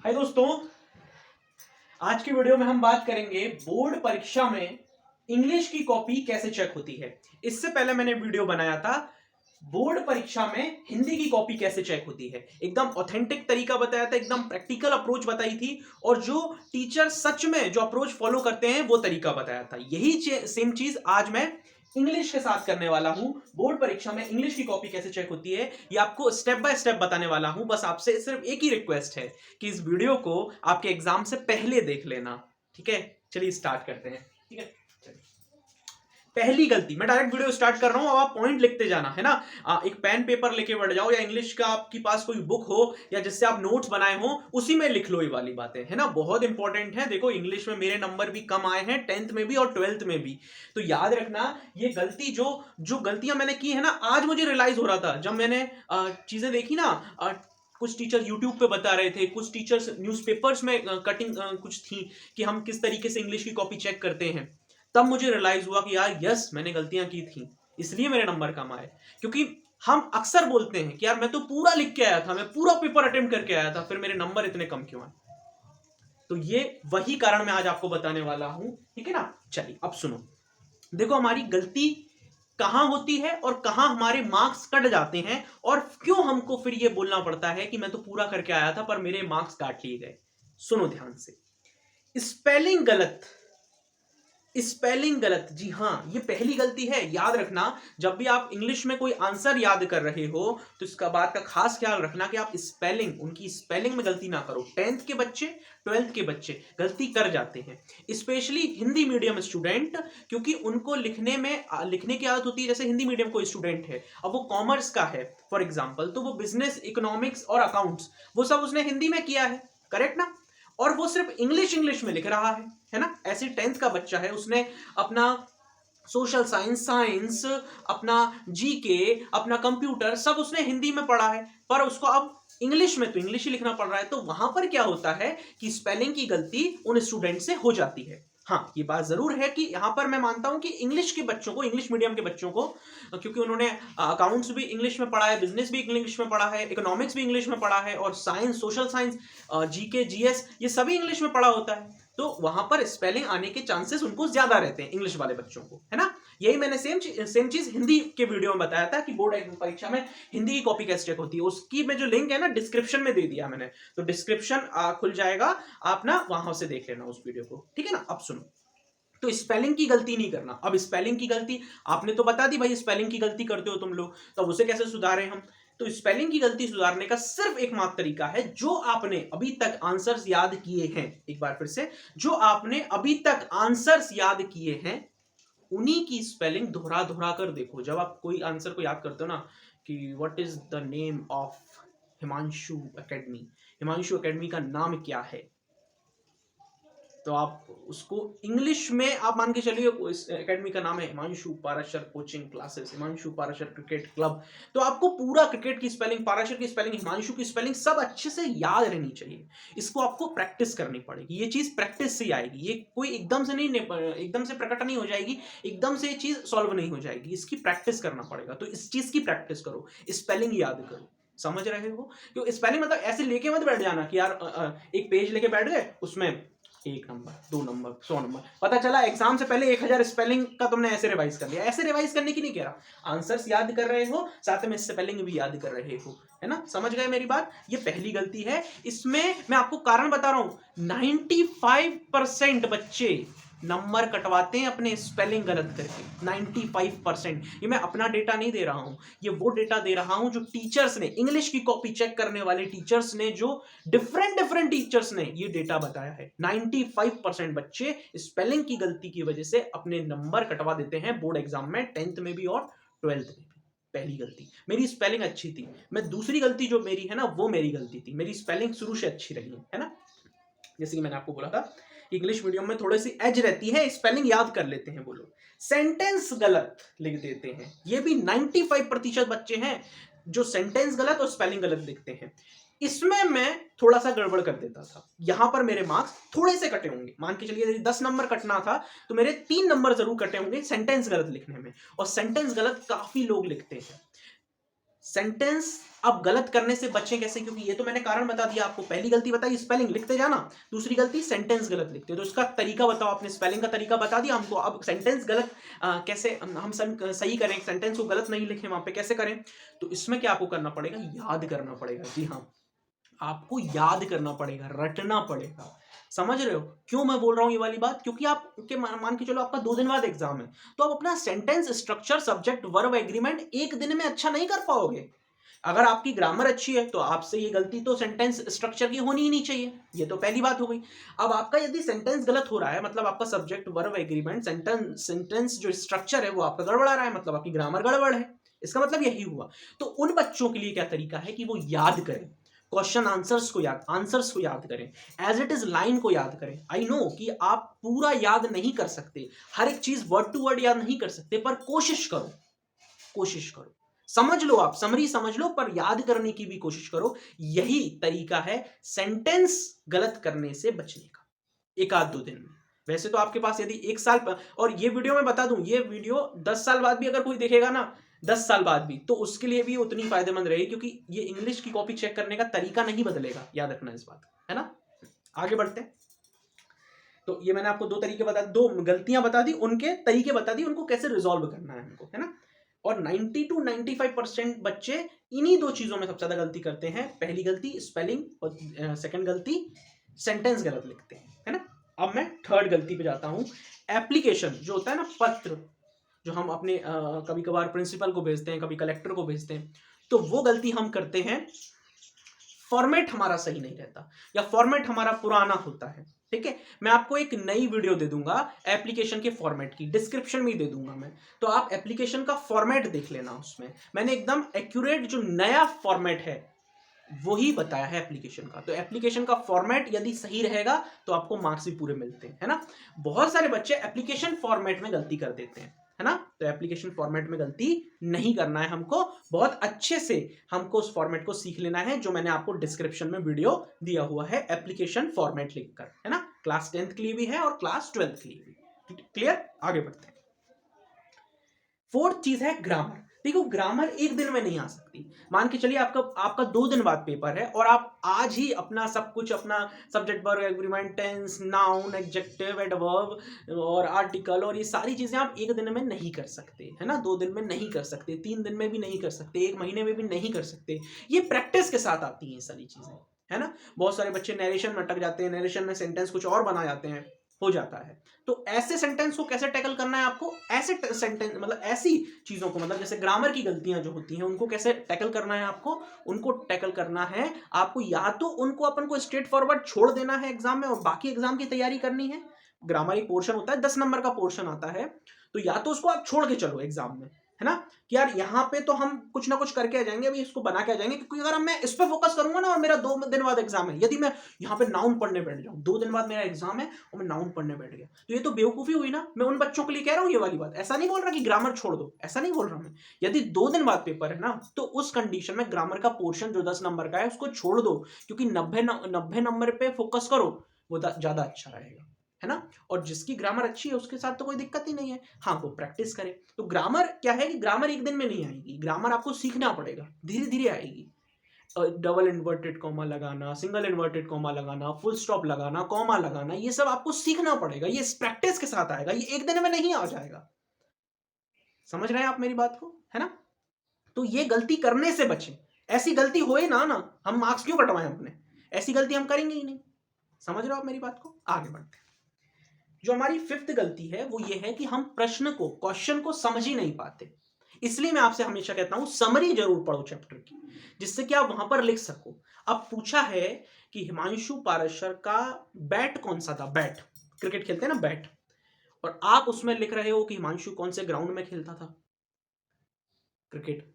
हाय दोस्तों, आज की वीडियो में हम बात करेंगे बोर्ड परीक्षा में इंग्लिश की कॉपी कैसे चेक होती है। इससे पहले मैंने वीडियो बनाया था बोर्ड परीक्षा में हिंदी की कॉपी कैसे चेक होती है। एकदम ऑथेंटिक तरीका बताया था, एकदम प्रैक्टिकल अप्रोच बताई थी और जो टीचर सच में जो अप्रोच फॉलो करते हैं वो तरीका बताया था। यही सेम चीज आज मैं इंग्लिश के साथ करने वाला हूं। बोर्ड परीक्षा में इंग्लिश की कॉपी कैसे चेक होती है ये आपको स्टेप बाय स्टेप बताने वाला हूं। बस आपसे सिर्फ एक ही रिक्वेस्ट है कि इस वीडियो को आपके एग्जाम से पहले देख लेना, ठीक है। चलिए स्टार्ट करते हैं, ठीक है। पहली गलती, मैं डायरेक्ट वीडियो स्टार्ट कर रहा हूं, अब आप पॉइंट लिखते जाना है ना। एक पेन पेपर लेके बैठ जाओ या इंग्लिश का आपके पास कोई बुक हो या जिससे आप नोट्स बनाए हो उसी में लिख लो ये वाली बातें, है ना। बहुत इंपॉर्टेंट है। देखो इंग्लिश में मेरे नंबर भी कम आए हैं 10th में भी और 12th में भी, तो याद रखना ये गलती जो जो गलतियां मैंने की है ना, आज मुझे रियलाइज हो रहा था जब मैंने चीजें देखी ना। कुछ टीचर यूट्यूब पे बता रहे थे, कुछ टीचर्स न्यूज़पेपर्स में कटिंग कुछ थी कि हम किस तरीके से इंग्लिश की कॉपी चेक करते हैं। तब मुझे रियलाइज हुआ कि यार यस, मैंने गलतियां की थी, इसलिए मेरे नंबर कम आए। क्योंकि हम अक्सर बोलते हैं कि यार मैं तो पूरा लिख के आया था, मैं पूरा पेपर अटेम्प्ट करके आया था, फिर मेरे नंबर इतने कम क्यों आए। तो ये वही कारण मैं आज आपको बताने वाला हूं, ठीक है ना। चलिए अब सुनो। देखो हमारी गलती कहां होती है और कहां हमारे मार्क्स कट जाते हैं और क्यों हमको फिर ये बोलना पड़ता है कि मैं तो पूरा करके आया था पर मेरे मार्क्स काट लिए गए। सुनो ध्यान से। स्पेलिंग गलत, स्पेलिंग गलत, जी हाँ, ये पहली गलती है। याद रखना, जब भी आप इंग्लिश में कोई आंसर याद कर रहे हो तो इसका बात का खास ख्याल रखना कि आप स्पेलिंग, उनकी स्पेलिंग में गलती ना करो। 10th के बच्चे 12th के बच्चे गलती कर जाते हैं, स्पेशली हिंदी मीडियम स्टूडेंट, क्योंकि उनको लिखने में लिखने की आदत होती है। जैसे हिंदी मीडियम कोई स्टूडेंट है, अब वो कॉमर्स का है फॉर एग्जाम्पल, तो वो बिजनेस, इकोनॉमिक्स और अकाउंट्स वो सब उसने हिंदी में किया है, करेक्ट ना। और वो सिर्फ इंग्लिश में लिख रहा है ना। ऐसे 10th का बच्चा है, उसने अपना सोशल साइंस, साइंस, अपना जीके, अपना कंप्यूटर सब उसने हिंदी में पढ़ा है, पर उसको अब इंग्लिश में तो इंग्लिश ही लिखना पड़ रहा है। तो वहां पर क्या होता है कि स्पेलिंग की गलती उन स्टूडेंट से हो जाती है। हाँ, ये बात जरूर है कि यहां पर मैं मानता हूं कि इंग्लिश के बच्चों को, इंग्लिश मीडियम के बच्चों को, क्योंकि उन्होंने अकाउंट्स भी इंग्लिश में पढ़ा है, बिजनेस भी इंग्लिश में पढ़ा है, इकोनॉमिक्स भी इंग्लिश में पढ़ा है और science, social science, GK, GS ये सभी इंग्लिश में पढ़ा होता है, तो वहां पर स्पेलिंग आने के चांसेस उनको ज्यादा रहते हैं इंग्लिश वाले बच्चों को, है ना। यही मैंने सेम चीज हिंदी के वीडियो में बताया था कि बोर्ड परीक्षा में हिंदी की कॉपी कैसे चेक होती है। उसकी में जो लिंक है ना डिस्क्रिप्शन में दे दिया मैंने, तो डिस्क्रिप्शन खुल जाएगा, आप ना वहां से देख लेना उस वीडियो को, ठीक है ना। अब सुनो, तो स्पेलिंग की गलती नहीं करना। अब स्पेलिंग की गलती आपने तो बता दी भाई, स्पेलिंग की गलती करते हो तुम लोग, तो उसे कैसे सुधारें हम। तो स्पेलिंग की गलती सुधारने का सिर्फ एकमात्र तरीका है, जो आपने अभी तक आंसर्स याद किए हैं, एक बार फिर से, जो आपने अभी तक आंसर्स याद किए हैं उन्हीं की स्पेलिंग दोहरा दोहरा कर देखो। जब आप कोई आंसर को याद करते हो ना कि what is the name of Himanshu academy, Himanshu academy का नाम क्या है, तो आप उसको इंग्लिश में आप मान के चलिए इस एकेडमी का नाम है Himanshu Parashar coaching classes, Himanshu Parashar cricket club. तो आपको पूरा क्रिकेट की स्पेलिंग, पाराशर की स्पेलिंग, हिमांशु की स्पेलिंग सब अच्छे से याद रहनी चाहिए। इसको आपको प्रैक्टिस करनी पड़ेगी, ये चीज प्रैक्टिस से ही आएगी। ये कोई एकदम से नहीं, एकदम से प्रकट नहीं हो जाएगी, एकदम से ये चीज सॉल्व नहीं हो जाएगी, इसकी प्रैक्टिस करना पड़ेगा। तो इस चीज की प्रैक्टिस करो, स्पेलिंग याद करो, समझ रहे हो। क्योंकि स्पेलिंग मतलब ऐसे लेके मत बैठ जाना कि यार एक पेज लेके बैठ गए, उसमें 1 नंबर, 2 नंबर, 100 नंबर, पता चला एग्जाम से पहले 1000 स्पेलिंग का तुमने ऐसे रिवाइज कर लिया। ऐसे रिवाइज करने की नहीं कह रहा, आंसर्स याद कर रहे हो साथ में स्पेलिंग भी याद कर रहे हो, है ना। समझ गए मेरी बात। ये पहली गलती है। इसमें मैं आपको कारण बता रहा हूं, 95% बच्चे नंबर कटवाते हैं अपने स्पेलिंग गलत करके, 95%। ये मैं अपना डेटा नहीं दे रहा हूं, ये वो डेटा दे रहा हूं जो टीचर्स ने, इंग्लिश की कॉपी चेक करने वाले टीचर्स ने, जो डिफरेंट टीचर्स ने ये डेटा बताया है। 95% बच्चे स्पेलिंग की गलती की वजह से अपने नंबर कटवा देते हैं बोर्ड एग्जाम में, 10th में भी और 12th में भी। पहली गलती, मेरी स्पेलिंग अच्छी थी। मैं दूसरी गलती जो मेरी है ना, वो मेरी गलती थी, मेरी स्पेलिंग शुरू से अच्छी रही है ना। जैसे कि मैंने आपको बोला था, इंग्लिश मीडियम में थोड़ी सी एज रहती है, स्पेलिंग याद कर लेते हैं वो लोग, सेंटेंस गलत लिख देते हैं। ये भी 95% बच्चे हैं जो सेंटेंस गलत और स्पेलिंग गलत लिखते हैं। इसमें मैं थोड़ा सा गड़बड़ कर देता था, यहां पर मेरे मार्क्स थोड़े से कटे होंगे। मान के चलिए 10 नंबर कटना था तो मेरे 3 नंबर जरूर कटे होंगे सेंटेंस गलत लिखने में, और सेंटेंस गलत काफी लोग लिखते हैं। सेंटेंस अब गलत करने से बचें कैसे, क्योंकि ये तो मैंने कारण बता दिया आपको। पहली गलती बताई स्पेलिंग लिखते जाना, दूसरी गलती सेंटेंस गलत लिखते, तो इसका तरीका बताओ। आपने स्पेलिंग का तरीका बता दिया हमको, अब सेंटेंस गलत कैसे हम सही करें, सेंटेंस को गलत नहीं लिखें वहां पे, कैसे करें। तो इसमें क्या आपको करना पड़ेगा, याद करना पड़ेगा। जी हाँ, आपको याद करना पड़ेगा, रटना पड़ेगा। समझ रहे हो क्यों मैं बोल रहा हूं ये वाली बात, क्योंकि आप के मान के चलो आपका 2 दिन बाद एग्जाम है, तो आप अपना sentence structure, subject, verb, agreement एक दिन में अच्छा नहीं कर पाओगे। अगर आपकी ग्रामर अच्छी है तो आपसे ये गलती तो सेंटेंस स्ट्रक्चर की होनी ही नहीं चाहिए, ये तो पहली बात हो गई। अब आपका यदि सेंटेंस गलत हो रहा है, मतलब आपका सब्जेक्ट, वर्ब, एग्रीमेंट, सेंटेंस जो स्ट्रक्चर है वो आपका गड़बड़ा रहा है, मतलब आपकी ग्रामर गड़बड़ है। इसका मतलब यही हुआ। तो उन बच्चों के लिए क्या तरीका है कि वो याद करें, क्वेश्चन आंसर्स को याद करें, एज इट इज लाइन को याद करें। आई नो कि आप पूरा याद नहीं कर सकते, हर एक चीज वर्ड टू वर्ड याद नहीं कर सकते, पर कोशिश करो, कोशिश करो। समझ लो, आप समरी समझ लो, पर याद करने की भी कोशिश करो। यही तरीका है सेंटेंस गलत करने से बचने का, एक आध 2 दिन में। वैसे तो आपके पास यदि 1 साल और ये वीडियो मैं बता दूं, ये वीडियो 10 साल बाद भी अगर कोई देखेगा ना, 10 साल बाद भी, तो उसके लिए भी उतनी फायदेमंद रहेगी, क्योंकि ये इंग्लिश की कॉपी चेक करने का तरीका नहीं बदलेगा, याद रखना इस बात, है ना। आगे बढ़ते हैं। तो ये मैंने आपको 2 तरीके बता, 2 गलतियां बता दी, उनके तरीके बता दी, उनको कैसे रिजॉल्व करना है हमको, है ना। और 90 to 95% बच्चे इन्हीं 2 चीजों में सबसे ज्यादा गलती करते हैं। पहली गलती स्पेलिंग, और सेकंड गलती सेंटेंस गलत लिखते हैं, है ना। अब मैं थर्ड गलती पे जाता हूं। एप्लीकेशन जो होता है ना, पत्र जो हम अपने कभी कभार प्रिंसिपल को भेजते हैं, कभी कलेक्टर को भेजते हैं, तो वो गलती हम करते हैं। फॉर्मेट हमारा सही नहीं रहता, या फॉर्मेट हमारा पुराना होता है, ठीक है। मैं आपको एक नई वीडियो दे दूंगा एप्लीकेशन के फॉर्मेट की, डिस्क्रिप्शन में ही दे दूंगा मैं, तो आप एप्लीकेशन का फॉर्मेट देख लेना। उसमें मैंने एकदम एक्यूरेट जो नया फॉर्मेट है वही बताया है एप्लीकेशन का। तो एप्लीकेशन का फॉर्मेट यदि सही रहेगा तो आपको मार्क्स भी पूरे मिलते हैं, है ना। बहुत सारे बच्चे एप्लीकेशन फॉर्मेट में गलती कर देते हैं, है ना। तो एप्लीकेशन फॉर्मेट में गलती नहीं करना है हमको, बहुत अच्छे से हमको उस फॉर्मेट को सीख लेना है, जो मैंने आपको डिस्क्रिप्शन में वीडियो दिया हुआ है एप्लीकेशन फॉर्मेट लिखकर, है ना। क्लास 10th के लिए भी है और क्लास 12th के लिए भी। क्लियर, आगे बढ़ते हैं। फोर्थ चीज है ग्रामर। देखो, ग्रामर एक दिन में नहीं आ सकती। मान के चलिए आपका 2 दिन बाद पेपर है, और आप आज ही अपना सब कुछ, अपना subject, verb, agreement, tense, noun, adjective, adverb और आर्टिकल और ये सारी चीजें आप एक दिन में नहीं कर सकते, है ना। 2 दिन में नहीं कर सकते, 3 दिन में भी नहीं कर सकते, 1 महीने में भी नहीं कर सकते। ये प्रैक्टिस के साथ आती हैं सारी चीजें, है ना। बहुत सारे बच्चे नरेशन में अटक जाते हैं, नरेशन में सेंटेंस कुछ और बना जाते हैं, हो जाता है। तो ऐसे सेंटेंस को कैसे टैकल करना है आपको, ऐसे सेंटेंस मतलब ऐसी चीजों को, मतलब जैसे ग्रामर की गलतियां जो होती हैं उनको कैसे टैकल करना है आपको, उनको टैकल करना है आपको। या तो उनको अपन को स्ट्रेट फॉरवर्ड छोड़ देना है एग्जाम में और बाकी एग्जाम की तैयारी करनी है। ग्रामर एक पोर्शन होता है, 10 नंबर का पोर्शन आता है, तो या तो उसको आप छोड़ के चलो एग्जाम में, है ना, कि यार यहाँ पे तो हम कुछ ना कुछ करके आ जाएंगे, अभी इसको बना के आ जाएंगे। क्योंकि अगर मैं इस पे फोकस करूंगा ना, और मेरा 2 दिन बाद एग्जाम है, यदि मैं यहाँ पे नाउन पढ़ने बैठ जाऊं, 2 दिन बाद मेरा एग्जाम है और मैं नाउन पढ़ने बैठ गया, तो ये तो बेवकूफी हुई ना। मैं उन बच्चों के लिए कह रहा हूँ ये वाली बात, ऐसा नहीं बोल रहा कि ग्रामर छोड़ दो, ऐसा नहीं बोल रहा मैं। यदि 2 दिन बाद पेपर है ना, तो उस कंडीशन में ग्रामर का पोर्शन जो 10 नंबर का है उसको छोड़ दो, क्योंकि 90 नंबर पे फोकस करो, वो ज्यादा अच्छा रहेगा, है ना। और जिसकी ग्रामर अच्छी है उसके साथ तो कोई दिक्कत ही नहीं है, हाँ वो प्रैक्टिस करे। तो ग्रामर क्या है कि ग्रामर एक दिन में नहीं आएगी, ग्रामर आपको सीखना पड़ेगा, धीरे धीरे आएगी। डबल इन्वर्टेड कॉमा लगाना, सिंगल इन्वर्टेड कॉमा लगाना, फुल स्टॉप लगाना, कॉमा लगाना, ये सब आपको सीखना पड़ेगा, ये प्रैक्टिस के साथ आएगा, ये एक दिन में नहीं आ जाएगा। समझ रहे हैं आप मेरी बात को, है ना। तो ये गलती करने से बचें, ऐसी गलती होए ना हम मार्क्स क्यों कटवाएं अपने, ऐसी गलती हम करेंगे ही नहीं। समझ रहे हो आप मेरी बात को, आगे बढ़ते हैं। जो हमारी 5th गलती है वो ये है कि हम क्वेश्चन को समझ ही नहीं पाते। इसलिए मैं आपसे हमेशा कहता हूं समरी जरूर पढ़ो चैप्टर की, जिससे कि आप वहां पर लिख सको। अब पूछा है कि हिमांशु पाराशर का बैट कौन सा था, बैट, क्रिकेट खेलते हैं ना बैट, और आप उसमें लिख रहे हो कि हिमांशु कौन से ग्राउंड में खेलता था क्रिकेट,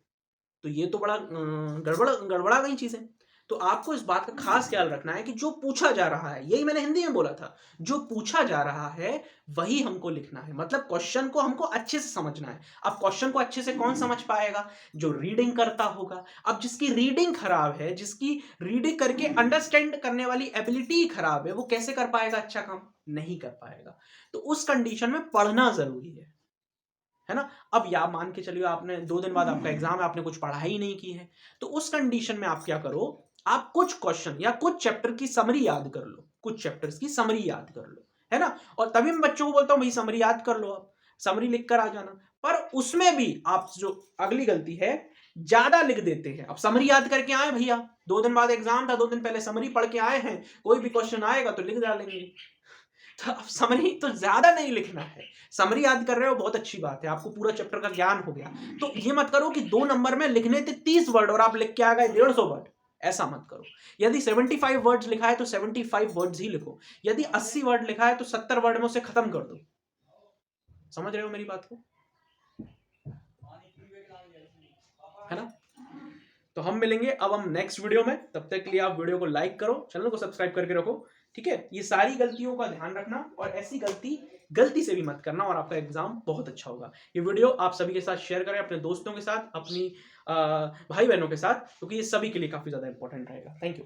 तो ये तो बड़ा गड़बड़ा गई चीज है। तो आपको इस बात का खास ख्याल रखना है कि जो पूछा जा रहा है, यही मैंने हिंदी में बोला था, जो पूछा जा रहा है वही हमको लिखना है, मतलब क्वेश्चन को हमको अच्छे से समझना है। अब क्वेश्चन को अच्छे से कौन समझ पाएगा, जो रीडिंग करता होगा। अब जिसकी रीडिंग खराब है, जिसकी रीडिंग करके अंडरस्टैंड करने वाली एबिलिटी खराब है, वो कैसे कर पाएगा अच्छा काम, नहीं कर पाएगा। तो उस कंडीशन में पढ़ना जरूरी है, है ना। अब या मान के चलिए आपने 2 दिन बाद आपका एग्जाम है, आपने कुछ पढ़ाई ही नहीं की है, तो उस कंडीशन में आप क्या करो, आप कुछ क्वेश्चन या कुछ चैप्टर की समरी याद कर लो, कुछ चैप्टर्स की समरी याद कर लो, है ना। और तभी मैं बच्चों को बोलता हूं भाई समरी याद कर लो, आप समरी लिख कर आ जाना। पर उसमें भी आप जो अगली गलती है, ज्यादा लिख देते हैं। अब समरी याद करके आए भैया, 2 दिन बाद एग्जाम था, 2 दिन पहले समरी पढ़ के आए हैं, कोई भी क्वेश्चन आएगा तो लिख डालेंगे। तो अब समरी तो ज्यादा नहीं लिखना है, समरी याद कर रहे हो बहुत अच्छी बात है, आपको पूरा चैप्टर का ज्ञान हो गया। तो ये मत करो कि 2 नंबर में लिखने थे 30 वर्ड और आप लिख के आ गए 150 वर्ड, ऐसा मत करो। यदि 75 वर्ड्स लिखा है तो 75 वर्ड्स ही लिखो, यदि 80 वर्ड लिखा है तो 70 वर्ड में उसे खत्म कर दो। समझ रहे हो मेरी बात को, है ना। तो हम मिलेंगे अब हम नेक्स्ट वीडियो में, तब तक के लिए आप वीडियो को लाइक करो, चैनल को सब्सक्राइब करके रखो, ठीक है। ये सारी गलतियों का ध्यान रखना और ऐसी गलती से भी मत करना और आपका एग्जाम बहुत अच्छा होगा। ये वीडियो आप सभी के साथ शेयर करें, अपने दोस्तों के साथ, अपनी भाई बहनों के साथ, क्योंकि ये सभी के लिए काफी ज्यादा इंपॉर्टेंट रहेगा। Thank you.